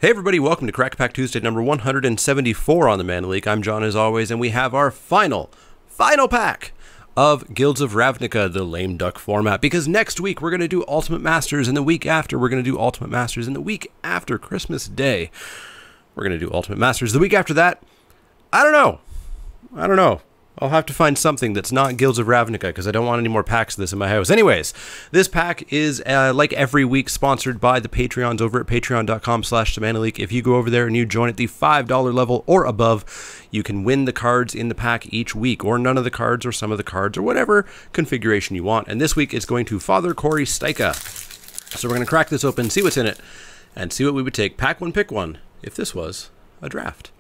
Hey everybody, welcome to Crack Pack Tuesday number 174 on the Man Leek. I'm John as always, and we have our final pack of Guilds of Ravnica, the lame duck format, because next week we're going to do Ultimate Masters, and the week after we're going to do Ultimate Masters, and the week after Christmas Day we're going to do Ultimate Masters. The week after that, I don't know. I'll have to find something that's not Guilds of Ravnica because I don't want any more packs of this in my house. Anyways, this pack is, like every week, sponsored by the Patreons over at patreon.com/themanaleek. If you go over there and you join at the $5 level or above, you can win the cards in the pack each week, or none of the cards, or some of the cards, or whatever configuration you want. And this week it's going to Father Corey Styka. So we're going to crack this open, see what's in it, and see what we would take. Pack one, pick one, if this was a draft.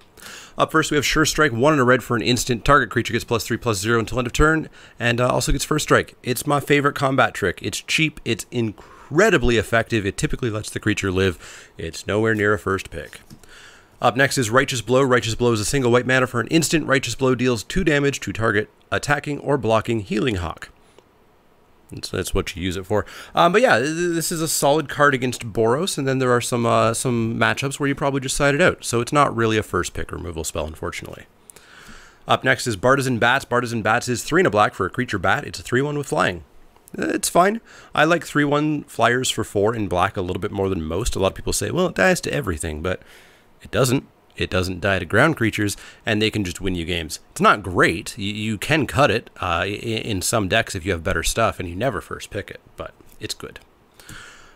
Up first, we have Sure Strike, 1 and a red for an instant. Target creature gets +3/+0 until end of turn, and also gets First Strike. It's my favorite combat trick. It's cheap, it's incredibly effective, it typically lets the creature live. It's nowhere near a first pick. Up next is Righteous Blow. Righteous Blow is a single white mana for an instant. Righteous Blow deals 2 damage to target attacking or blocking Healing Hawk. That's what you use it for. But yeah, this is a solid card against Boros, and then there are some matchups where you probably just side it out. So it's not really a first pick removal spell, unfortunately. Up next is Bartizan Bats. Bartizan Bats is 3 and a black for a creature bat. It's a 3/1 with flying. It's fine. I like 3/1 flyers for 4 in black a little bit more than most. A lot of people say, well, it dies to everything, but it doesn't. It doesn't die to ground creatures, and they can just win you games. It's not great. You can cut it in some decks if you have better stuff, and you never first pick it, but it's good.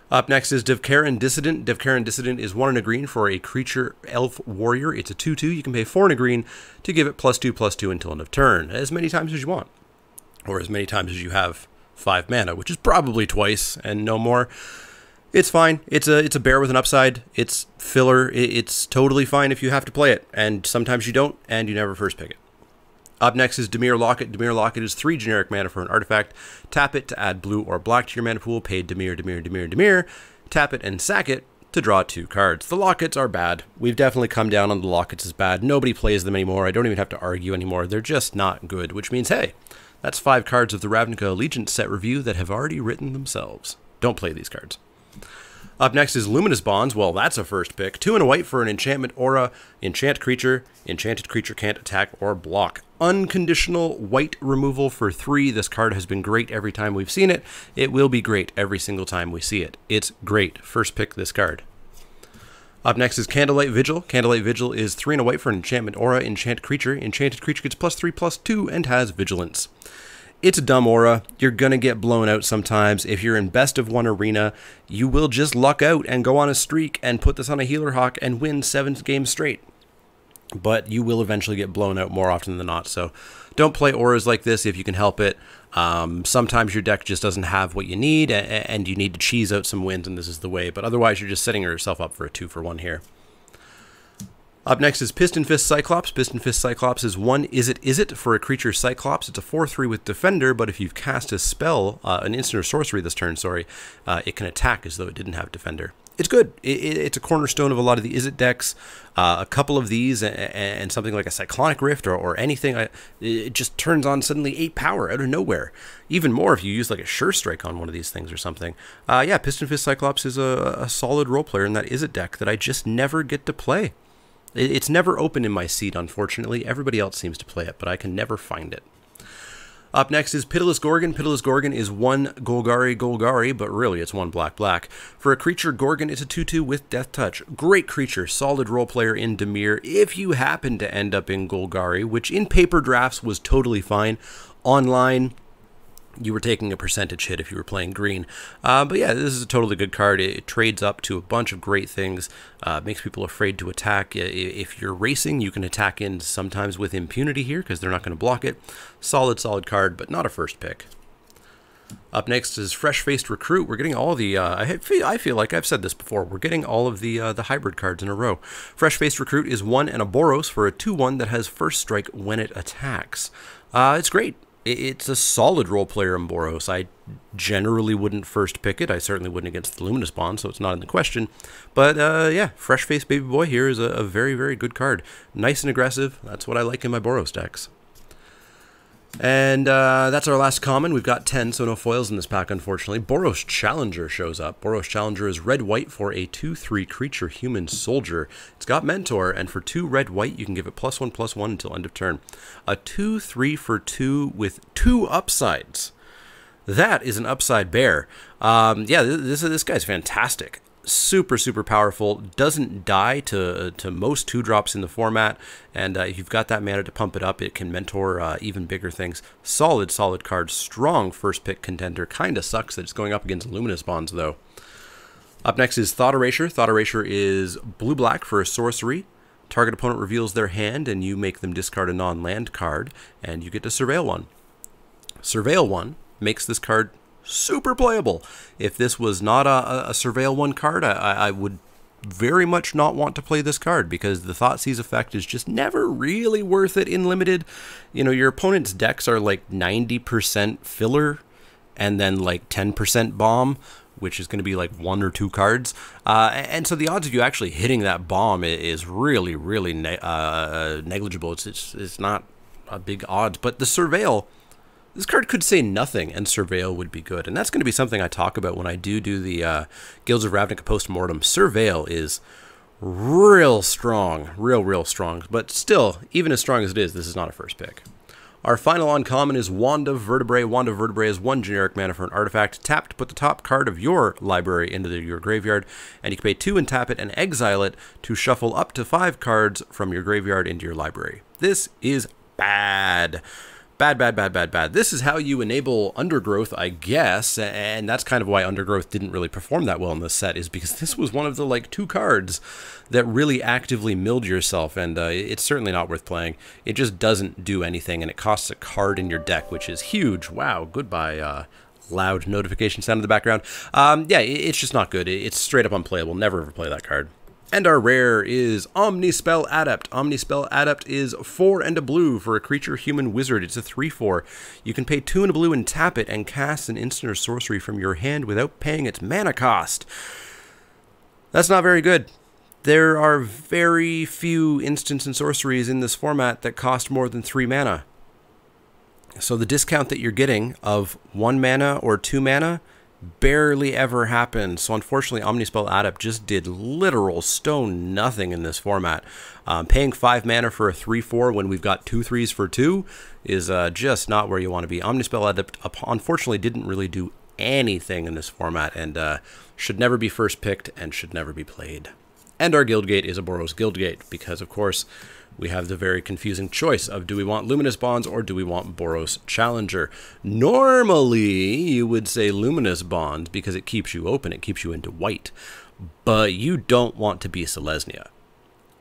Up next is Devkaran Dissident. Devkaran Dissident is 1 and a green for a creature elf warrior. It's a 2/2. You can pay 4 and a green to give it +2/+2 until end of turn, as many times as you want, or as many times as you have 5 mana, which is probably twice and no more. It's fine. It's a bear with an upside. It's filler. It's totally fine if you have to play it, and sometimes you don't, and you never first pick it. Up next is Dimir Locket. Dimir Locket is 3 generic mana for an artifact. Tap it to add blue or black to your mana pool. Pay Dimir. Tap it and sack it to draw 2 cards. The Lockets are bad. We've definitely come down on the Lockets as bad. Nobody plays them anymore. I don't even have to argue anymore. They're just not good, which means, hey, that's 5 cards of the Ravnica Allegiance set review that have already written themselves. Don't play these cards. Up next is Luminous Bonds. Well, that's a first pick. 2 and a white for an enchantment aura. Enchant creature. Enchanted creature can't attack or block. Unconditional white removal for 3. This card has been great every time we've seen it. It will be great every single time we see it. It's great. First pick this card. Up next is Candlelight Vigil. Candlelight Vigil is 3 and a white for an enchantment aura. Enchant creature. Enchanted creature gets +3/+2 and has vigilance. It's a dumb aura. You're going to get blown out sometimes. If you're in best of 1 arena, you will just luck out and go on a streak and put this on a Healer Hawk and win 7 games straight. But you will eventually get blown out more often than not. So don't play auras like this if you can help it. Sometimes your deck just doesn't have what you need, and you need to cheese out some wins, and this is the way. But otherwise, you're just setting yourself up for a 2-for-1 here. Up next is Piston Fist Cyclops. Piston Fist Cyclops is 1 Is It for a creature Cyclops. It's a 4/3 with Defender, but if you've cast a spell, an instant or sorcery this turn, it can attack as though it didn't have Defender. It's good. It's a cornerstone of a lot of the Is It decks. A couple of these and something like a Cyclonic Rift or anything, it just turns on suddenly 8 power out of nowhere. Even more if you use like a Sure Strike on one of these things or something. Yeah, Piston Fist Cyclops is a solid role player in that Is It deck that I just never get to play. It's never open in my seat, unfortunately. Everybody else seems to play it, but I can never find it. Up next is Pitiless Gorgon. Pitiless Gorgon is 1 Golgari, but really it's 1 black. For a creature Gorgon, it's a 2/2 with Death Touch. Great creature, solid role player in Dimir. If you happen to end up in Golgari, which in paper drafts was totally fine, online you were taking a percentage hit if you were playing green. But yeah, this is a totally good card. It trades up to a bunch of great things, makes people afraid to attack. If you're racing, you can attack in sometimes with impunity here because they're not going to block it. Solid card, but not a first pick. Up next is Fresh-Faced Recruit. We're getting all the, I feel like I've said this before, we're getting all of the hybrid cards in a row. Fresh-Faced Recruit is 1 and a Boros for a 2/1 that has First Strike when it attacks. It's great. It's a solid role player in Boros. I generally wouldn't first pick it. I certainly wouldn't against the Luminous Bond, so it's not in the question. But yeah, Fresh-Faced Baby Boy here is a very good card. Nice and aggressive. That's what I like in my Boros decks. And that's our last common. We've got 10, so no foils in this pack, unfortunately. Boros Challenger shows up. Boros Challenger is red-white for a 2/3 creature human soldier. It's got Mentor, and for 2 red-white, you can give it +1/+1 until end of turn. A 2/3 for 2 with 2 upsides. That is an upside bear. Yeah, this guy's fantastic. Super, super powerful. Doesn't die to most 2-drops in the format. And if you've got that mana to pump it up, it can mentor even bigger things. Solid, solid card. Strong first pick contender. Kind of sucks that it's going up against Luminous Bonds, though. Up next is Thought Erasure. Thought Erasure is blue-black for a sorcery. Target opponent reveals their hand, and you make them discard a non-land card, and you get to Surveil one. Surveil one makes this card super playable. If this was not a Surveil 1 card, I would very much not want to play this card, because the Thoughtseize effect is just never really worth it in Limited. You know, your opponent's decks are like 90% filler and then like 10% bomb, which is going to be like 1 or 2 cards. And so the odds of you actually hitting that bomb is really, really negligible. It's not a big odds. But the Surveil, this card could say nothing, and Surveil would be good. And that's going to be something I talk about when I do the Guilds of Ravnica Postmortem. Surveil is real strong, real strong. But still, even as strong as it is, this is not a first pick. Our final uncommon is Wand of Vertebrae. Wand of Vertebrae is 1 generic mana for an artifact. Tap to put the top card of your library into your graveyard, and you can pay 2 and tap it and exile it to shuffle up to 5 cards from your graveyard into your library. This is bad. Bad. This is how you enable Undergrowth, I guess, and that's kind of why Undergrowth didn't really perform that well in this set, is because this was one of the, like, 2 cards that really actively milled yourself, and it's certainly not worth playing. It just doesn't do anything, and it costs a card in your deck, which is huge. Wow, goodbye, loud notification sound in the background. Yeah, it's just not good. It's straight up unplayable. Never ever play that card. And our rare is Omnispell Adept. Omnispell Adept is 4 and a blue for a creature human wizard. It's a 3/4. You can pay 2 and a blue and tap it and cast an instant or sorcery from your hand without paying its mana cost. That's not very good. There are very few instants and sorceries in this format that cost more than 3 mana. So the discount that you're getting of 1 mana or 2 mana barely ever happened. So unfortunately, Omnispell Adept just did literal stone nothing in this format. Paying 5 mana for a 3/4 when we've got 2 3s for 2 is just not where you want to be. Omnispell Adept unfortunately didn't really do anything in this format, and should never be first picked and should never be played. And our Guildgate is a Boros Guildgate, because of course we have the very confusing choice of, do we want Luminous Bonds or do we want Boros Challenger? Normally, you would say Luminous Bonds because it keeps you open, it keeps you into white. But you don't want to be Selesnya.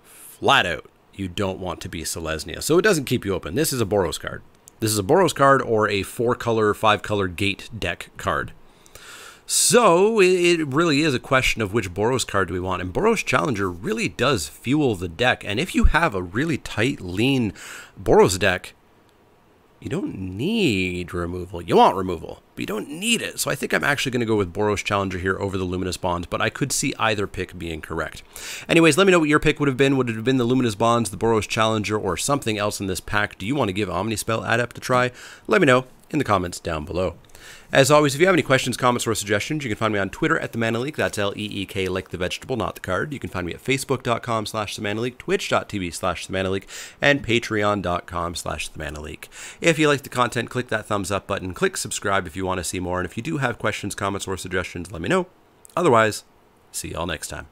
Flat out, you don't want to be Selesnya. So it doesn't keep you open. This is a Boros card. This is a Boros card or a 4-color, 5-color gate deck card. So it really is a question of which Boros card do we want, and Boros Challenger really does fuel the deck. And if you have a really tight, lean Boros deck, you don't need removal. You want removal, but you don't need it. So I think I'm actually going to go with Boros Challenger here over the Luminous Bonds, but I could see either pick being correct. Anyways, let me know what your pick would have been. Would it have been the Luminous Bonds, the Boros Challenger, or something else in this pack? Do you want to give Omnispell Adept a try? Let me know in the comments down below. As always, if you have any questions, comments, or suggestions, you can find me on Twitter at TheManaLeek. That's L-E-E-K, like the vegetable, not the card. You can find me at Facebook.com/TheManaLeek, Twitch.tv/TheManaLeek, and Patreon.com/TheManaLeek. If you like the content, click that thumbs up button. Click subscribe if you want to see more. And if you do have questions, comments, or suggestions, let me know. Otherwise, see y'all next time.